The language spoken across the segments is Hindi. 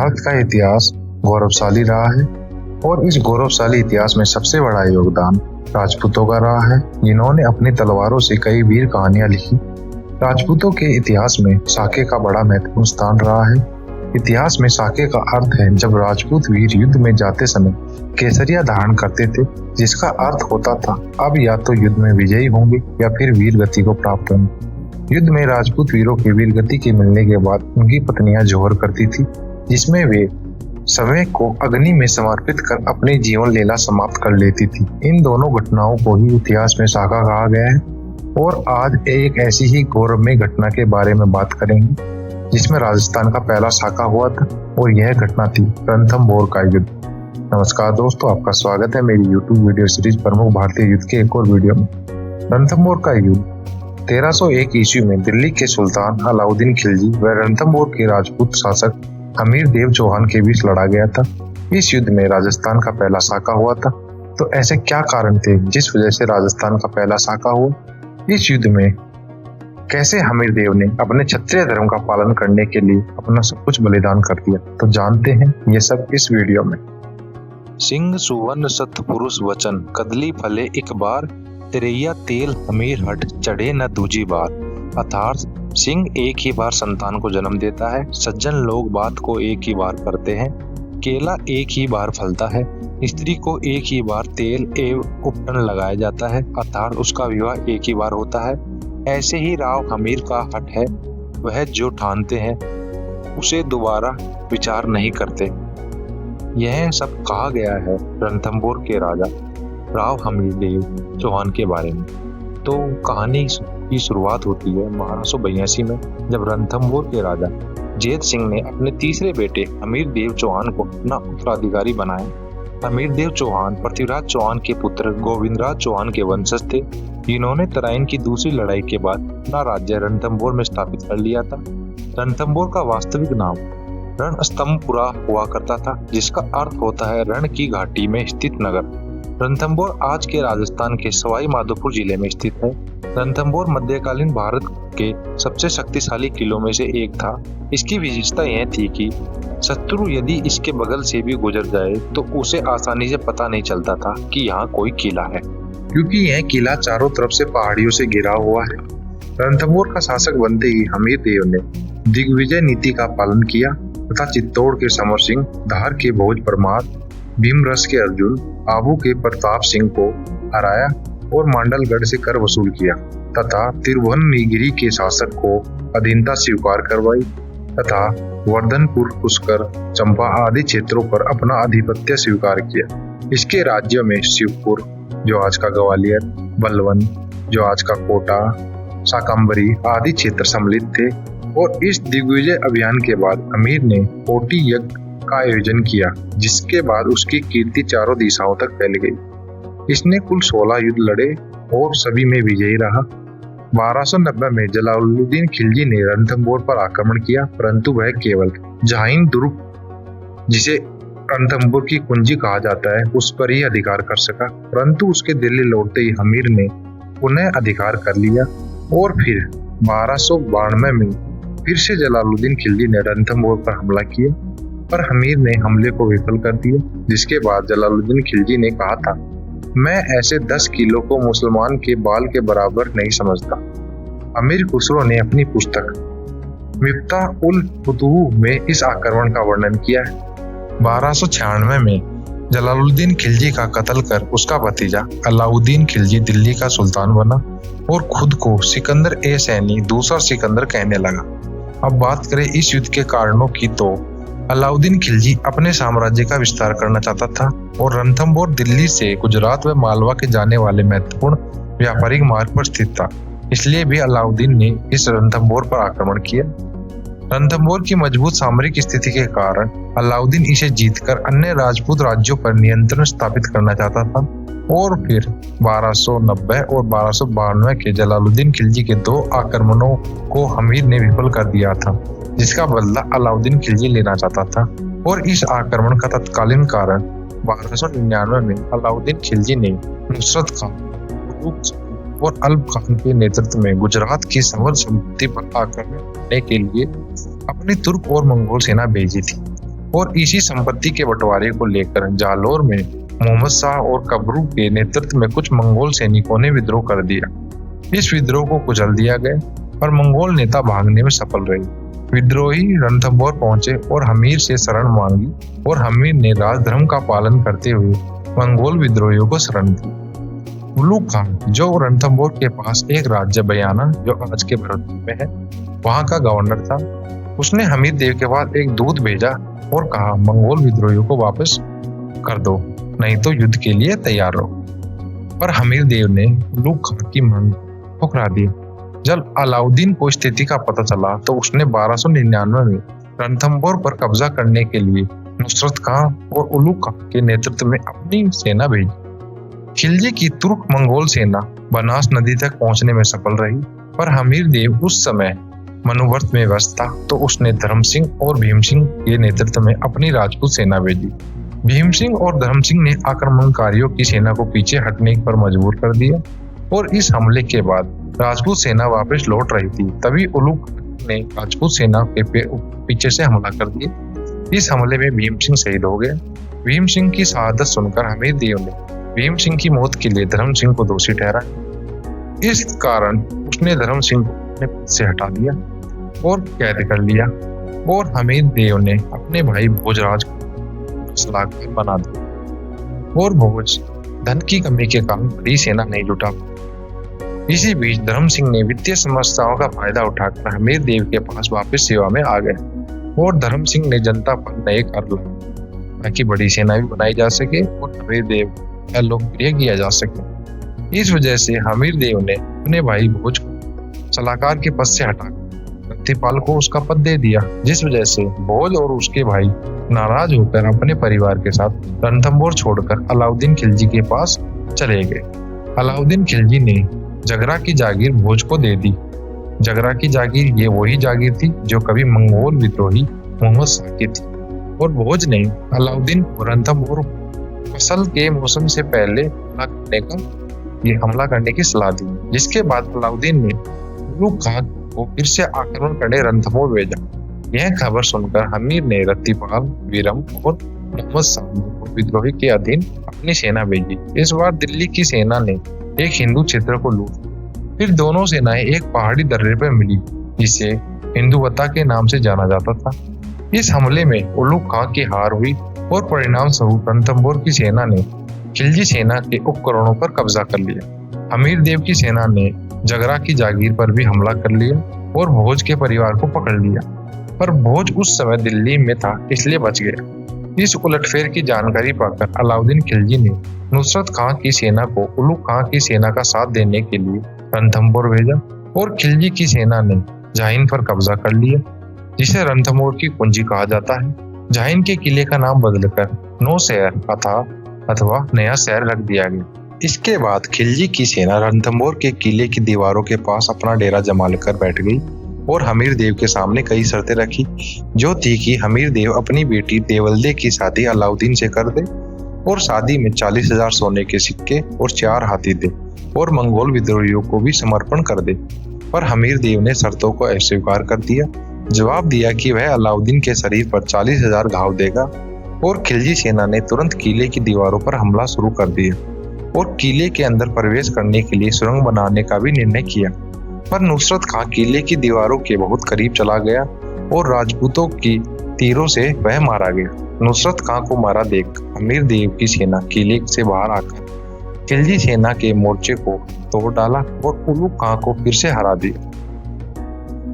भारत का इतिहास गौरवशाली रहा है और इस गौरवशाली इतिहास में सबसे बड़ा योगदान राजपूतों का रहा है, जिन्होंने अपनी तलवारों से कई वीर कहानियां लिखी। राजपूतों के इतिहास में साके का बड़ा महत्वपूर्ण स्थान रहा है। इतिहास में साके का अर्थ है जब राजपूत वीर युद्ध में जाते समय केसरिया धारण करते थे, जिसका अर्थ होता था अब या तो युद्ध में विजयी होंगे या फिर वीर गति को प्राप्त होंगे। युद्ध में राजपूत वीरों के वीर गति के मिलने के बाद उनकी पत्नियां जोहर करती थी, जिसमें वे स्वयं को अग्नि में समर्पित कर अपनी जीवन लीला समाप्त कर लेती थी। इन दोनों घटनाओं को ही इतिहास में साका कहा गया है और आज एक ऐसी ही गौरवमय घटना के बारे में बात करेंगे जिसमें राजस्थान का पहला साका हुआ था और यह घटना थी रणथंभौर का युद्ध। नमस्कार दोस्तों, आपका स्वागत है मेरी YouTube वीडियो सीरीज प्रमुख भारतीय युद्ध के एक और वीडियो में। रणथंभौर का युद्ध 1301 ईस्वी में दिल्ली के सुल्तान अलाउद्दीन खिलजी व रणथंभौर के राजपूत शासक अमीर देव चौहान के बीच लड़ा गया था। इस युद्ध में राजस्थान का पहला साका हुआ था। तो ऐसे क्या कारण थे जिस वजह से राजस्थान का पहला साका हुआ? इस युद्ध में कैसे अमीर देव ने अपने क्षत्रिय धर्म का पालन करने के लिए अपना सब कुछ बलिदान कर दिया, तो जानते हैं ये सब इस वीडियो में। सिंह सुवन सतपुरुष वचन कदली फले एक बार, तिरैया तेल अमीर हट चढ़े न दूजी बार। अर्थात सिंह एक ही बार संतान को जन्म देता है, सज्जन लोग बात को एक ही बार करते हैं, केला एक ही बार फलता है, स्त्री को एक ही बार तेल एवं उपटन लगाया जाता है, अर्थात उसका विवाह एक ही बार होता है। ऐसे ही राव हमीर का हट है, वह जो ठानते हैं उसे दोबारा विचार नहीं करते। यह सब कहा गया है रणथंभौर के राजा राव हमीर देव चौहान के बारे में। तो कहानी की शुरुआत होती है 1282 में, जब रणथंभौर के राजा जेत सिंह ने अपने तीसरे बेटे अमीर देव चौहान को अपना उत्तराधिकारी बनाया। अमीर देव चौहान पृथ्वीराज चौहान के पुत्र गोविंदराज चौहान के वंशज थे, जिन्होंने तराइन की दूसरी लड़ाई के बाद अपना राज्य रणथंभौर में स्थापित कर लिया था। रणथंभौर का वास्तविक नाम रणस्तंभपुरा हुआ करता था, जिसका अर्थ होता है रण की घाटी में स्थित नगर। रणथंभौर आज के राजस्थान के सवाई माधोपुर जिले में स्थित है। रणथंभौर मध्यकालीन भारत के सबसे शक्तिशाली किलों में से एक था। इसकी विशेषता यह थी कि शत्रु यदि इसके बगल से भी गुजर जाए तो उसे आसानी से पता नहीं चलता था कि यहाँ कोई किला है, क्योंकि यह किला चारों तरफ से पहाड़ियों से घिरा हुआ है। रणथंभौर का शासक बनते ही हमीर देव ने दिग्विजय नीति का पालन किया तथा चित्तौड़ के समर सिंह, धार के भोज परमार, भीमरस के अर्जुन, आबू के प्रताप सिंह को हराया और मांडलगढ़ से कर वसूल किया तथा तिरुवन्नगिरी के शासक को अधीनता स्वीकार करवाई तथा वर्धनपुर, पुष्कर, चंपा आदि क्षेत्रों पर अपना आधिपत्य स्वीकार किया। इसके राज्यों में शिवपुर जो आज का ग्वालियर, बलवन जो आज का कोटा, शाकंभरी आदि क्षेत्र सम्मिलित थे। और इस दिग्विजय अभियान के बाद अमीर ने कोटि यज्ञ का आयोजन किया, जिसके बाद उसकी कीर्ति चारों दिशाओं तक फैल गई। इसने कुल 16 युद्ध लड़े और सभी में विजयी रहा। 1290 में जलालुद्दीन खिलजी ने रणथंभौर पर आक्रमण किया, परंतु वह केवल जहाइन दुर्ग, जिसे रणथंभौर की कुंजी कहा जाता है, उस पर ही अधिकार कर सका। परंतु उसके दिल्ली लौटते ही हमीर ने पुनः अधिकार कर लिया और फिर 1292 में फिर से जलालुद्दीन खिलजी ने रणथंभौर पर हमला किया, पर हमीर ने हमले को विफल कर दिया। जिसके बाद जलालुद्दीन खिलजी ने कहा था, मैं ऐसे 10 किलो को मुसलमान के बाल के बराबर नहीं समझता। अमीर खुसरो ने अपनी पुस्तक मिफ्ताह उल फुतूह में इस आक्रमण का वर्णन किया है। 1296 में जलालुद्दीन खिलजी का कत्ल कर उसका भतीजा अलाउद्दीन खिलजी दिल्ली का सुल्तान बना और खुद को सिकंदर ए सैनी दूसरा सिकंदर कहने लगा। अब बात करें इस युद्ध के कारणों की, तो अलाउद्दीन खिलजी अपने साम्राज्य का विस्तार करना चाहता था और रणथंभौर दिल्ली से गुजरात व मालवा के जाने वाले महत्वपूर्ण व्यापारिक मार्ग पर स्थित था। इसलिए भी अलाउद्दीन ने इस रणथंभौर पर आक्रमण किया। रणथंभौर की मजबूत सामरिक स्थिति के कारण अलाउद्दीन इसे जीतकर अन्य राजपूत राज्यों पर नियंत्रण स्थापित करना चाहता था और फिर 1290 और 1292 के जलालुद्दीन खिलजी के 2 आक्रमणों को हमीर ने विफल कर दिया था, जिसका बदला अलाउद्दीन खिलजी लेना चाहता था। और इस आक्रमण का तत्कालीन कारण 1299 में अलाउद्दीन खिलजी ने नुसरत खान और अल्प खान के नेतृत्व में गुजरात की समर संपत्ति पर आक्रमण करने के लिए अपनी तुर्क और मंगोल सेना भेजी थी। और इसी संपत्ति के बंटवारे को लेकर जालौर में मोहम्मद शाह और कबरू के नेतृत्व में कुछ मंगोल सैनिकों ने विद्रोह कर दिया। इस विद्रोह को कुचल दिया गया पर मंगोल नेता भागने में सफल रहे। विद्रोही रणथंभौर पहुंचे और हमीर से शरण मांगी और हमीर ने राजधर्म का पालन करते हुए मंगोल विद्रोहियों को शरण दी। उलुग खान, जो रणथंभौर के पास एक राज्य बयाना, जो आज के भरतपुर में है, वहां का गवर्नर था, उसने हमीर देव के पास एक दूत भेजा और कहा, मंगोल विद्रोहियों को वापस कर दो, नहीं तो युद्ध के लिए तैयार रहो। पर हमीर देव ने उलुग खान की मांग ठुकरा दी। जब अलाउद्दीन को स्थिति का पता चला तो उसने 1299 में रणथंभौर पर कब्जा करने के लिए नुसरत खान और उलुग खान के नेतृत्व में अपनी सेना भेजी। खिलजी की तुर्क मंगोल सेना बनास नदी तक पहुंचने में सफल रही, पर हमीर देव उस समय मनोव्रत में व्यस्त था, तो उसने धर्म सिंह और भीम सिंह के नेतृत्व में अपनी राजपूत सेना भेजी। भीम सिंह और धर्म सिंह ने आक्रमणकारियों की सेना को पीछे हटने पर मजबूर कर दिया और इस हमले के बाद राजपूत सेना वापस लौट रही थी। तभी उलुग ने राजपूत सेना के पीछे से हमला कर दिया। इस हमले में भीम सिंह शहीद हो गए। भीम सिंह की शहादत सुनकर हमीर देव ने भीम सिंह की मौत के लिए धर्म सिंह को दोषी ठहराया। इस कारण उसने धर्म सिंह को अपने पद से हटा दिया और कैद कर लिया और हमीर देव ने अपने भाई भोजराज को सलाहकार बना दिया और भोज धन की कमी के कारण बड़ी सेना नहीं जुटा। इसी बीच धर्म सिंह ने वित्तीय समस्याओं का फायदा उठाकर हमीर देव के पास वापस सेवा में आ गए और धर्म सिंह ने जनता पर नए कर लाए ताकि बड़ी सेना भी बनाई जा सके और हमीर देव का लोकप्रिय किया जा सके। इस वजह से हमीर देव ने अपने भाई भोज को सलाहकार के पद से हटाकर रत्तीपाल को उसका पद दे दिया, जिस वजह से भोज और उसके भाई नाराज होकर अपने परिवार के साथ रणथंभौर छोड़कर अलाउद्दीन खिलजी के पास चले गए। अलाउद्दीन खिलजी ने जगरा की जागीर भोज को दे दी। जगरा की जागीर ये वही जागीर थी जो कभी मंगोल विद्रोही मोहम्मद शाह की थी और भोज ने अलाउद्दीन को रणथंभौर फसल के मौसम से पहले हमला करने की सलाह दी, जिसके बाद अलाउद्दीन ने उलुग खान को फिर से आक्रमण करने रणथंभौर भेजा। यह खबर सुनकर हमीर ने रत्तीपाल, वीरम और मोहम्मद शाह विद्रोही के अधीन अपनी सेना भेजी। इस बार दिल्ली की सेना ने एक हिंदू क्षेत्र को लूट। फिर दोनों सेनाएं एक पहाड़ी दर्रे पर मिली, जिसे हिंदुवता के नाम से जाना जाता था। इस हमले में उलुग खान की हार हुई और परिणाम स्वरूप रणथंभौर की सेना ने खिलजी सेना के उपकरणों पर कब्जा कर लिया। हमीर देव की सेना ने जगरा की जागीर पर भी हमला कर लिया और भोज के परिवार को पकड़ लिया, पर भोज उस समय दिल्ली में था इसलिए बच गया। इस उलटफेर की जानकारी पाकर अलाउद्दीन खिलजी ने नुसरत खान की सेना को उलुग खान की सेना का साथ देने के लिए रणथंभौर भेजा और खिलजी की सेना ने जाहिन पर कब्जा कर लिया, जिसे रणथंभौर की कुंजी कहा जाता है। जाहिन के किले का नाम बदलकर नौशहर अथवा नया शहर रख दिया गया। इसके बाद खिलजी की सेना रणथंभौर के किले की दीवारों के पास अपना डेरा जमा कर बैठ गई और हमीर देव के सामने कई शर्तें रखी, जो थी कि हमीर देव अपनी बेटी देवलदे की शादी अलाउद्दीन से कर दे और शादी में 40,000 सोने के सिक्के और 4 हाथी दे और मंगोल विद्रोहियों को भी समर्पण कर दे। पर हमीर देव ने शर्तों को अस्वीकार कर दिया। जवाब दिया कि वह अलाउद्दीन के शरीर पर 40,000 घाव देगा और खिलजी सेना ने तुरंत किले की दीवारों पर हमला शुरू कर दिया और किले के अंदर प्रवेश करने के लिए सुरंग बनाने का भी निर्णय किया। पर नुसरत खान किले की दीवारों के बहुत करीब चला गया और राजपूतों की तीरों से वह मारा गया। नुसरत खान को मारा देख हमीर देव की सेना किले से बाहर आकर खिलजी सेना के मोर्चे को तोड़ डाला और उलुग खान को फिर से हरा दिया।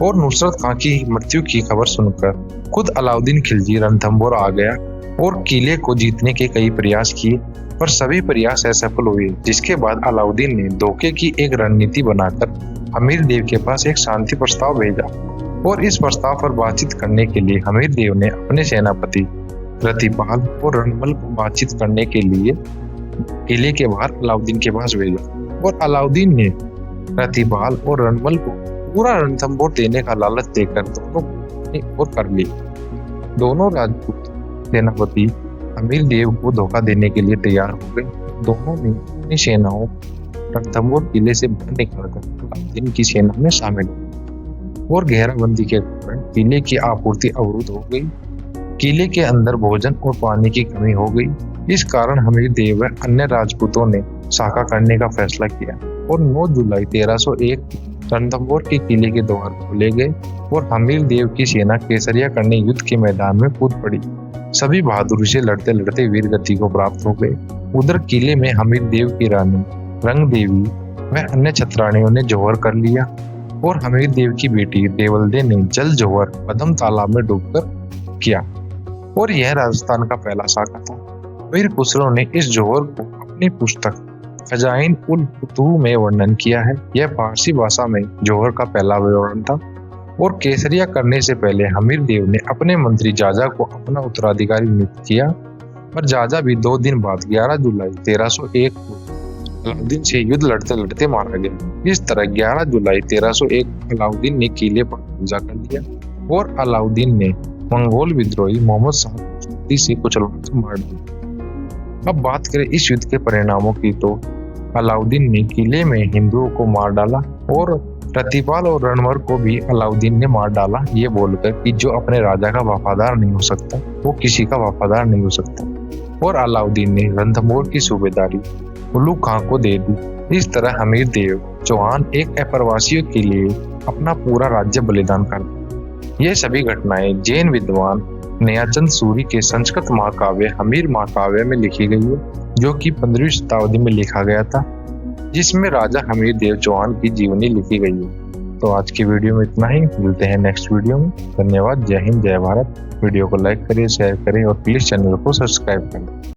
और नुसरत खान की मृत्यु की खबर सुनकर खुद अलाउद्दीन खिलजी रणथंभौर आ गया और किले को जीतने के कई प्रयास किए, पर सभी प्रयास असफल हुए। जिसके बाद अलाउद्दीन ने धोखे की एक रणनीति बनाकर हमीर देव के पास एक शांति प्रस्ताव भेजा और इस प्रस्ताव पर बातचीत करने के लिए हमीर देव ने अपने सेनापति रत्तीपाल और रणमल को बातचीत करने के लिए किले के बाहर अलाउद्दीन के पास भेजा और अलाउद्दीन ने रत्तीपाल और रणमल को पूरा रणथंभौर देने का लालच देकर दोनों को कर ली। दोनों राजपूत सेनापति हमीर देव को धोखा देने के लिए तैयार हो गए। दोनों ने अपनी सेनाओं रणथंभौर किले से बाहर निकलकर अलाउद्दीन की सेना में शामिल हो और घेराबंदी के कारण किले की आपूर्ति अवरुद्ध हो गई। किले के अंदर भोजन और पानी की कमी हो गई। इस कारण हमीर देव व अन्य राजपूतों ने साका करने का फैसला किया और 9 जुलाई 1301 रणथंभौर के किले के द्वार खोले गए और हमीर देव की सेना केसरिया करने युद्ध के मैदान में कूद पड़ी। सभी बहादुरी से लड़ते लड़ते वीर गति को प्राप्त हो गए। उधर किले में हमीर देव की रानी रंग देवी व अन्य छत्राणियों ने जौहर कर लिया और हमीर देव की बेटी देवलदे ने जल जौहर पद्म तालाब में डूबकर किया और यह राजस्थान का पहला साका था। वीर खुसरो ने इस जौहर को अपनी पुस्तक खजाइन उल फुतूह में वर्णन किया है। यह फारसी भाषा में जौहर का पहला विवरण था और केसरिया करने से पहले हमीर देव ने अपने मंत्री जाजा को अपना उत्तराधिकारी नियुक्त किया और जाजा भी 2 दिन बाद 11 जुलाई 1301 को अलाउद्दीन से युद्ध लड़ते लड़ते मारा गया। इस तरह 11 जुलाई 1301 अलाउद्दीन ने किले पर कब्जा कर लिया और अलाउद्दीन ने मंगोल विद्रोही मोहम्मद शाह से कुचलकर मार डाला। अब बात करें इस युद्ध के परिणामों की तो अलाउद्दीन ने किले में हिंदुओं को मार डाला और रतिपाल और रणवर को भी अलाउद्दीन ने मार डाला, ये बोलकर कि जो अपने राजा का वफादार नहीं हो सकता वो किसी का वफादार नहीं हो सकता। और अलाउद्दीन ने रणथंभौर की सूबेदारी उल्लू खां को दे दी। इस तरह हमीर देव चौहान एक अप्रवासियों के लिए अपना पूरा राज्य बलिदान कर दिया। ये सभी घटनाएं जैन विद्वान नयाचंद सूरी के संस्कृत महाकाव्य हमीर महाकाव्य में लिखी गई है, जो कि 15वीं शताब्दी में लिखा गया था, जिसमें राजा हमीर देव चौहान की जीवनी लिखी गई है। तो आज की वीडियो में इतना ही, मिलते हैं नेक्स्ट वीडियो में। धन्यवाद। जय हिंद, जय भारत। वीडियो को लाइक करें, शेयर करें और प्लीज चैनल को सब्सक्राइब करें।